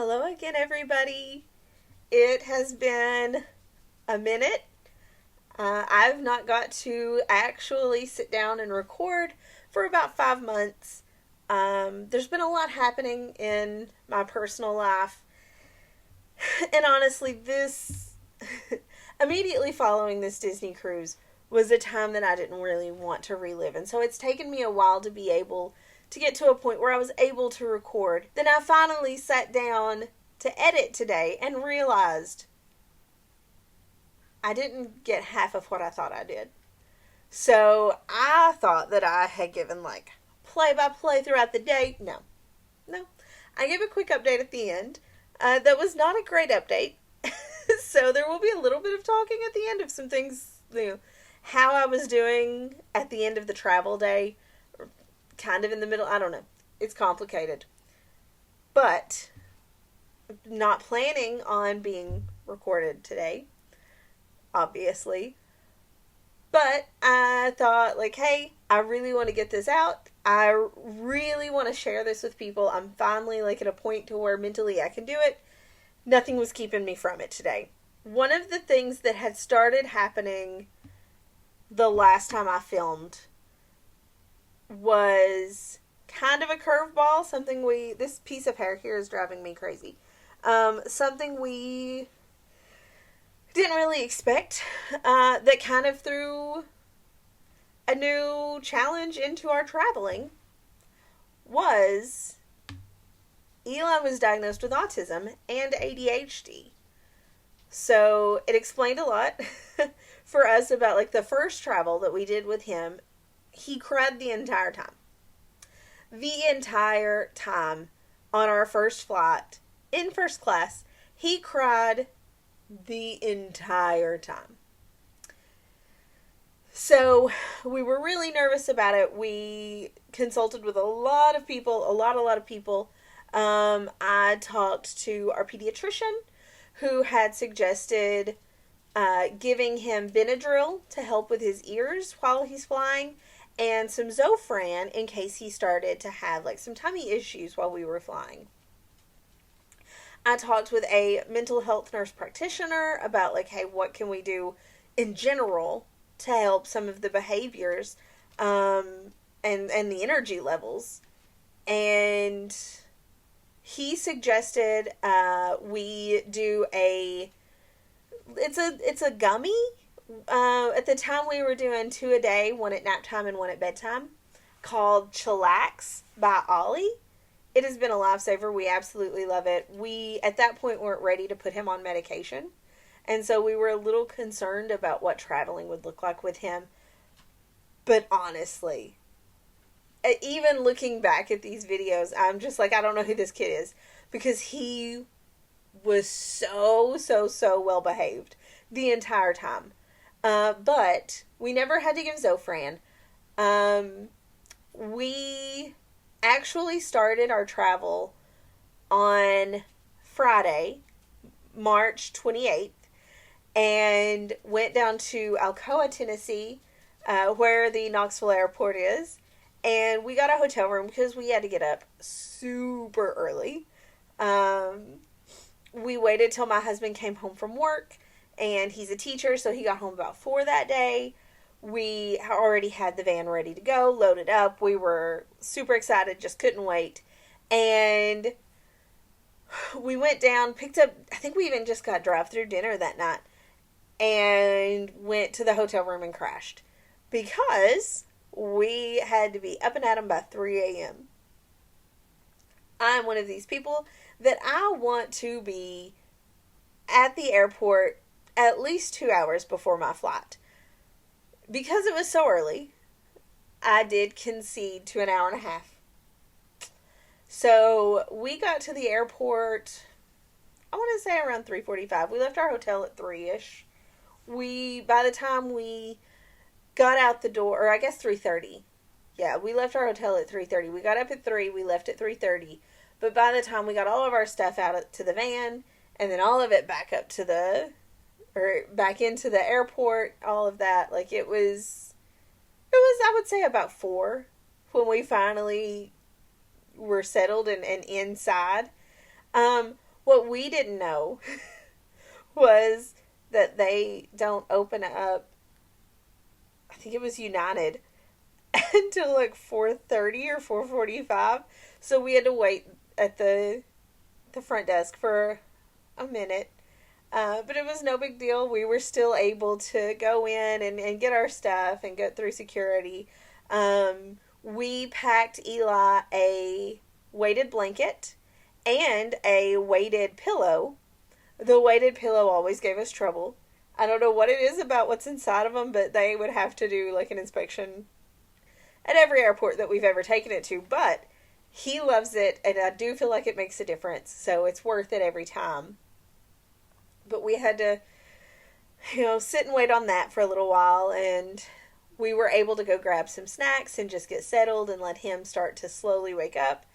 Hello again, everybody. It has been a minute. I've not got to actually sit down and record for about 5 months. There's been a lot happening in my personal life. And honestly, this immediately following this Disney cruise was a time that I didn't really want to relive. And so it's taken me a while to be able to get to a point where I was able to record. Then I finally sat down to edit today and realized I didn't get half of what I thought I did. So I thought that I had given play by play throughout the day. No. I gave a quick update at the end. That was not a great update. So there will be a little bit of talking at the end of some things, how I was doing at the end of the travel day. Kind of in the middle. I don't know. It's complicated. But not planning on being recorded today, obviously. But I thought, hey, I really want to get this out. I really want to share this with people. I'm finally, at a point to where mentally I can do it. Nothing was keeping me from it today. One of the things that had started happening the last time I filmed was kind of a curveball. This piece of hair here is driving me crazy. Something we didn't really expect, that kind of threw a new challenge into our traveling, was Eli was diagnosed with autism and ADHD. So it explained a lot for us about the first travel that we did with him. He cried the entire time. The entire time on our first flight, in first class, he cried the entire time. So we were really nervous about it. We consulted with a lot of people, a lot of people. I talked to our pediatrician who had suggested giving him Benadryl to help with his ears while he's flying, and some Zofran in case he started to have some tummy issues while we were flying. I talked with a mental health nurse practitioner about hey, what can we do in general to help some of the behaviors and the energy levels. And he suggested we do it's a gummy. At the time we were doing 2 a day, 1 at nap time and 1 at bedtime, called Chillax by Ollie. It has been a lifesaver. We absolutely love it. We, at that point, weren't ready to put him on medication. And so we were a little concerned about what traveling would look like with him. But honestly, even looking back at these videos, I'm just I don't know who this kid is. Because he was so well behaved the entire time. But we never had to give Zofran. We actually started our travel on Friday, March 28th, and went down to Alcoa, Tennessee, where the Knoxville airport is, and we got a hotel room because we had to get up super early. We waited till my husband came home from work, and he's a teacher, so he got home about 4 that day. We already had the van ready to go, loaded up. We were super excited, just couldn't wait. And we went down, picked up, I think we even just got drive-through dinner that night, and went to the hotel room and crashed. Because we had to be up and at 'em by 3 a.m. I'm one of these people that I want to be at the airport at least 2 hours before my flight. Because it was so early, I did concede to an hour and a half. So we got to the airport, I want to say around 3:45. We left our hotel at 3-ish. By the time we got out the door, or I guess 3:30. Yeah, we left our hotel at 3:30. We got up at 3, we left at 3:30. But by the time we got all of our stuff out to the van, and then all of it back into the airport, all of that, it was, I would say, about 4 when we finally were settled and inside. What we didn't know was that they don't open up, I think it was United, until like 4:30 or 4:45. So we had to wait at the front desk for a minute. But it was no big deal. We were still able to go in and get our stuff and get through security. We packed Eli a weighted blanket and a weighted pillow. The weighted pillow always gave us trouble. I don't know what it is about what's inside of them, but they would have to do like an inspection at every airport that we've ever taken it to. But he loves it, and I do feel like it makes a difference, so it's worth it every time. But we had to, sit and wait on that for a little while, and we were able to go grab some snacks and just get settled and let him start to slowly wake up.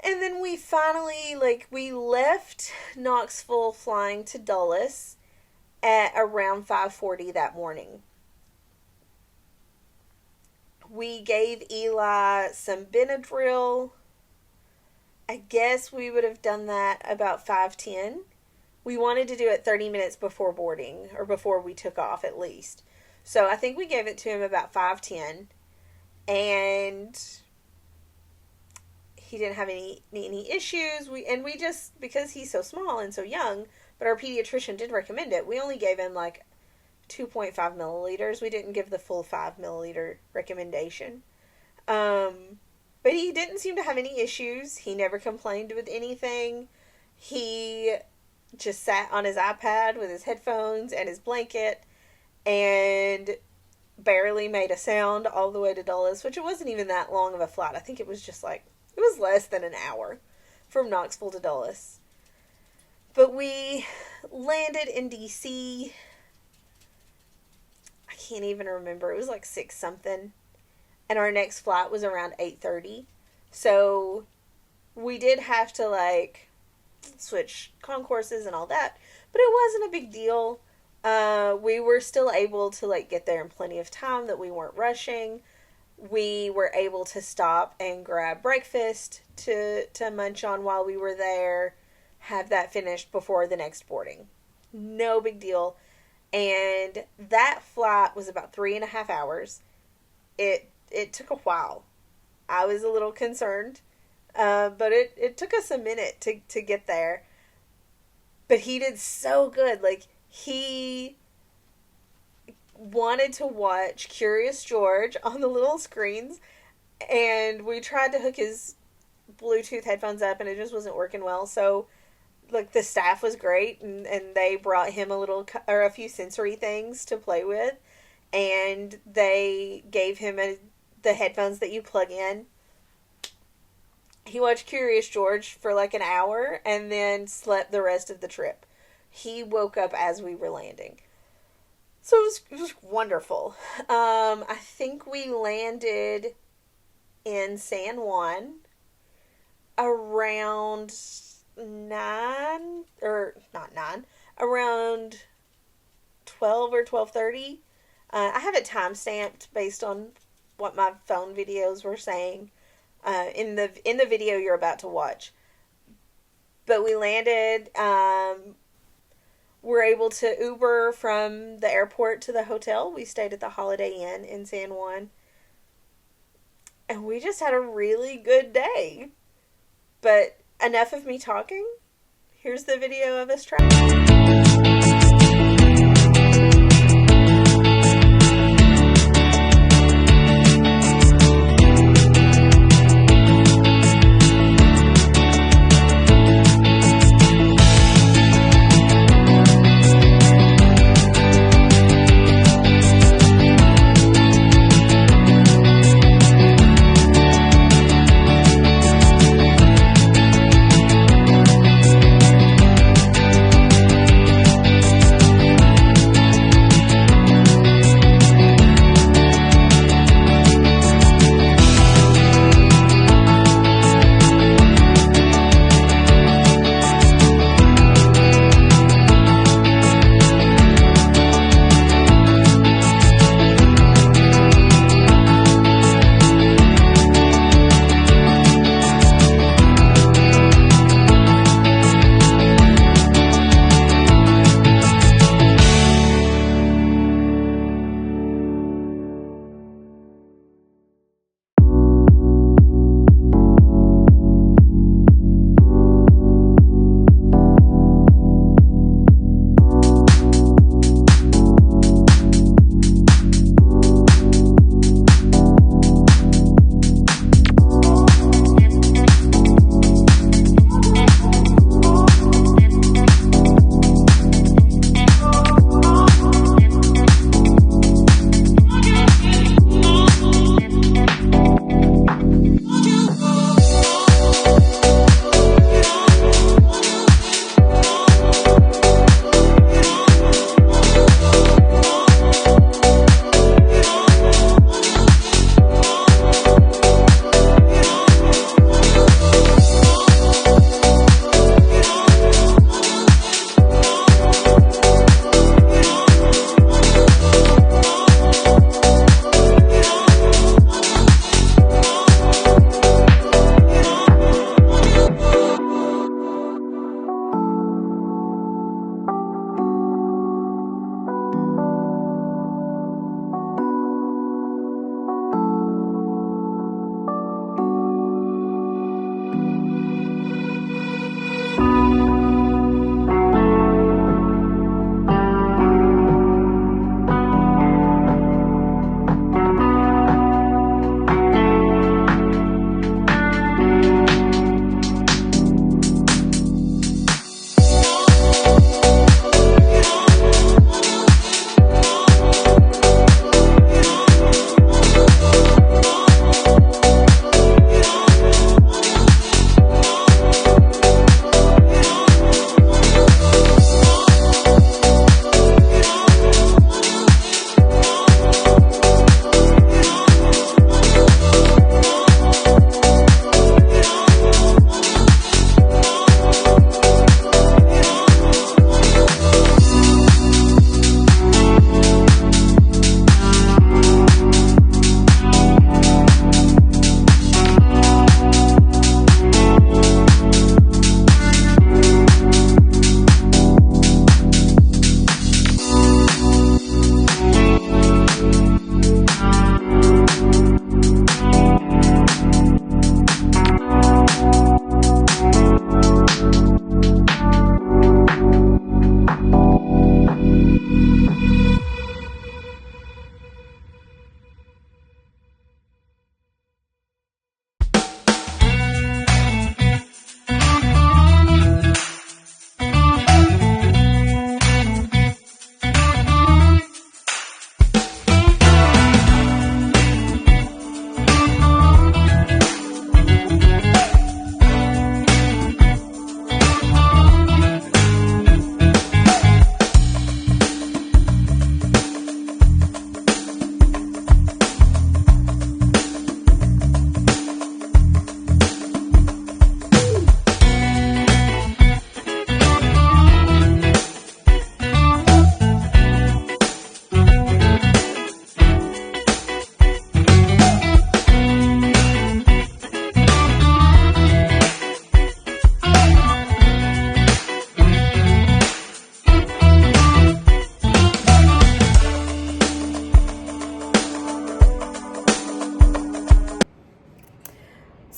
And then we finally, we left Knoxville flying to Dulles at around 5:40 that morning. We gave Eli some Benadryl. I guess we would have done that about 5:10. We wanted to do it 30 minutes before boarding, or before we took off at least. So I think we gave it to him about 5:10, and he didn't have any issues. We just, because he's so small and so young, but our pediatrician did recommend it, we only gave him 2.5 milliliters. We didn't give the full 5 milliliter recommendation. But he didn't seem to have any issues. He never complained with anything. He just sat on his iPad with his headphones and his blanket and barely made a sound all the way to Dulles, which it wasn't even that long of a flight. I think it was just it was less than an hour from Knoxville to Dulles. But we landed in D.C. I can't even remember. It was 6 something. And our next flight was around 8:30. So we did have to switch concourses and all that. But it wasn't a big deal. We were still able to get there in plenty of time, that we weren't rushing. We were able to stop and grab breakfast to munch on while we were there. Have that finished before the next boarding. No big deal. And that flight was about 3.5 hours. It took a while. I was a little concerned. But it took us a minute to get there. But he did so good. He wanted to watch Curious George on the little screens. And we tried to hook his Bluetooth headphones up, and it just wasn't working well. So the staff was great, and they brought him a few sensory things to play with, and they gave him the headphones that you plug in. He watched Curious George for an hour, and then slept the rest of the trip. He woke up as we were landing. So it was wonderful. I think we landed in San Juan around around 12 or 12:30. I have it time stamped based on what my phone videos were saying in the video you're about to watch. But we landed. We're able to Uber from the airport to the hotel. We stayed at the Holiday Inn in San Juan, and we just had a really good day. But enough of me talking. Here's the video of us traveling.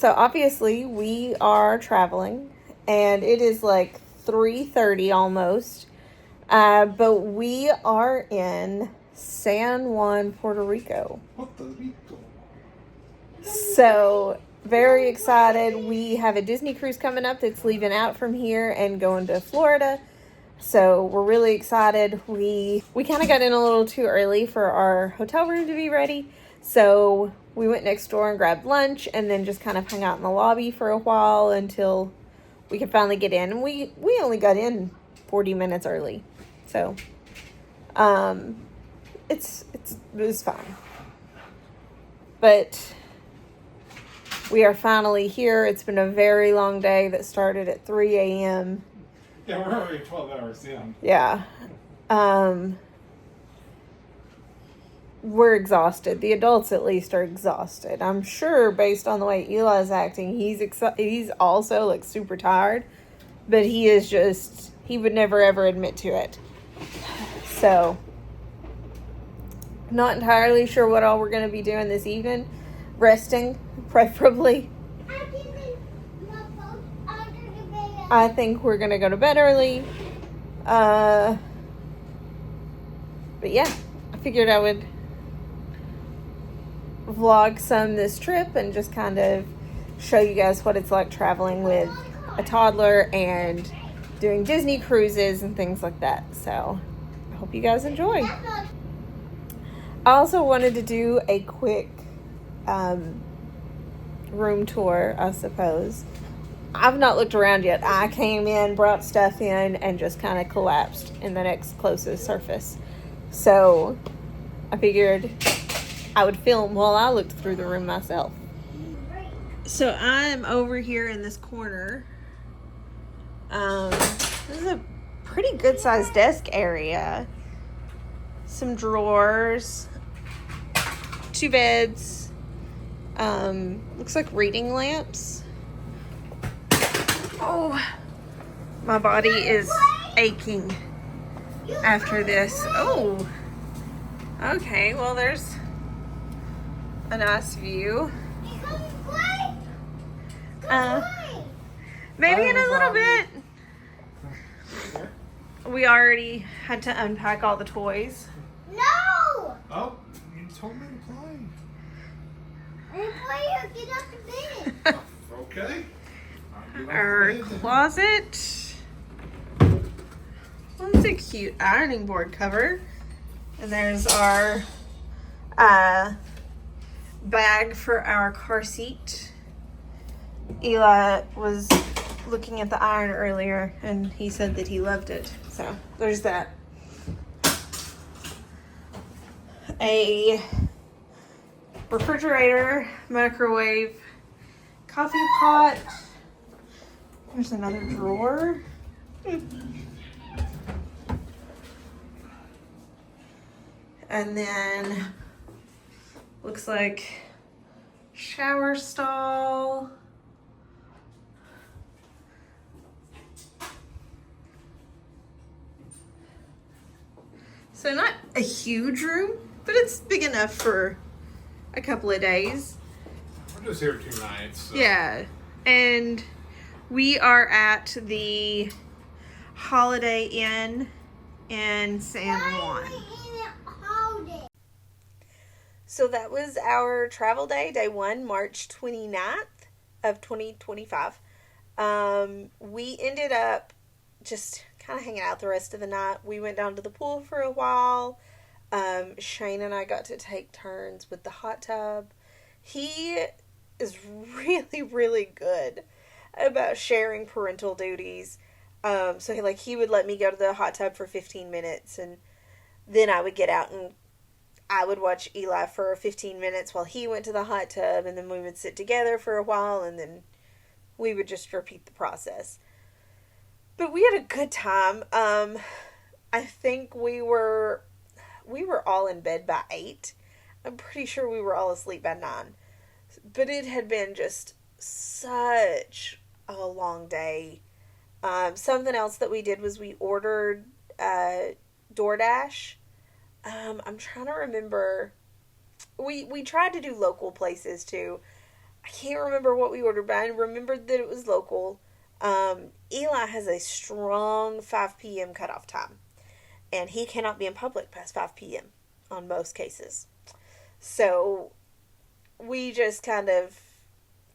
So obviously we are traveling, and it is like 3:30 almost. But we are in San Juan, Puerto Rico. So very excited. We have a Disney cruise coming up that's leaving out from here and going to Florida. So we're really excited. We kind of got in a little too early for our hotel room to be ready. So we went next door and grabbed lunch and then just kind of hung out in the lobby for a while until we could finally get in. And we only got in 40 minutes early. So it was fine. But we are finally here. It's been a very long day that started at 3 a.m. Yeah, we're already 12 hours in. Yeah. We're exhausted. The adults, at least, are exhausted. I'm sure, based on the way Eli's acting, he's also, like, super tired. But he is just... He would never, ever admit to it. So, not entirely sure what all we're going to be doing this evening. Resting, preferably. I think we're going to go to bed early. But yeah, I figured I would vlog some this trip and just kind of show you guys what it's like traveling with a toddler and doing Disney cruises and things like that. So I hope you guys enjoy. I also wanted to do a quick room tour, I suppose. I've not looked around yet. I came in, brought stuff in, and just kind of collapsed in the next closest surface. So I figured I would film while I looked through the room myself. So I'm over here in this corner. This is a pretty good sized desk area. Some drawers, 2 beds, looks like reading lamps. Oh, my body is aching after this. Oh, okay, well, there's a nice view. Maybe in a little bit. We already had to unpack all the toys. No! Oh, you told me to play. I didn't play or get up to bed. Okay. Our closet. Well, it's a cute ironing board cover. And there's our bag for our car seat. Eli was looking at the iron earlier and he said that he loved it. So there's that. A refrigerator, microwave, coffee pot. There's another drawer. And then looks like shower stall. So not a huge room, but it's big enough for a couple of days. We're just here 2 nights. So. Yeah. And we are at the Holiday Inn in San Juan. So that was our travel day, day 1, March 29th of 2025. We ended up just kind of hanging out the rest of the night. We went down to the pool for a while. Shane and I got to take turns with the hot tub. He is really, really good about sharing parental duties. So he would let me go to the hot tub for 15 minutes and then I would get out and I would watch Eli for 15 minutes while he went to the hot tub, and then we would sit together for a while and then we would just repeat the process. But we had a good time. I think we were all in bed by 8. I'm pretty sure we were all asleep by 9. But it had been just such a long day. Something else that we did was we ordered DoorDash. I'm trying to remember. We tried to do local places too. I can't remember what we ordered, but I remembered that it was local. Eli has a strong 5 p.m. cutoff time, and he cannot be in public past 5 p.m. on most cases. So we just kind of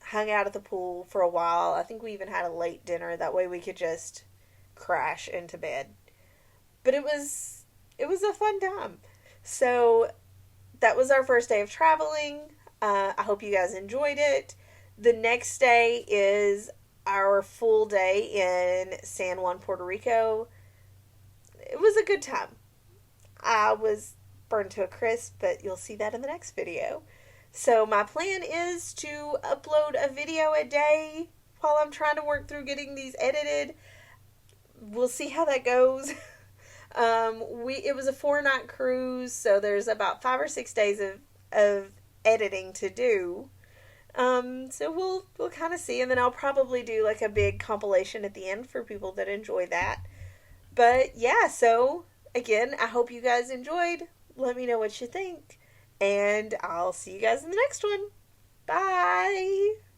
hung out at the pool for a while. I think we even had a late dinner. That way we could just crash into bed. But it was a fun time. So that was our first day of traveling. I hope you guys enjoyed it. The next day is our full day in San Juan, Puerto Rico. It was a good time. I was burned to a crisp, but you'll see that in the next video. So my plan is to upload a video a day while I'm trying to work through getting these edited. We'll see how that goes. It was a 4-night cruise, so there's about 5 or 6 days of editing to do. So we'll kind of see, and then I'll probably do like a big compilation at the end for people that enjoy that. But yeah, so again, I hope you guys enjoyed. Let me know what you think. And I'll see you guys in the next one. Bye!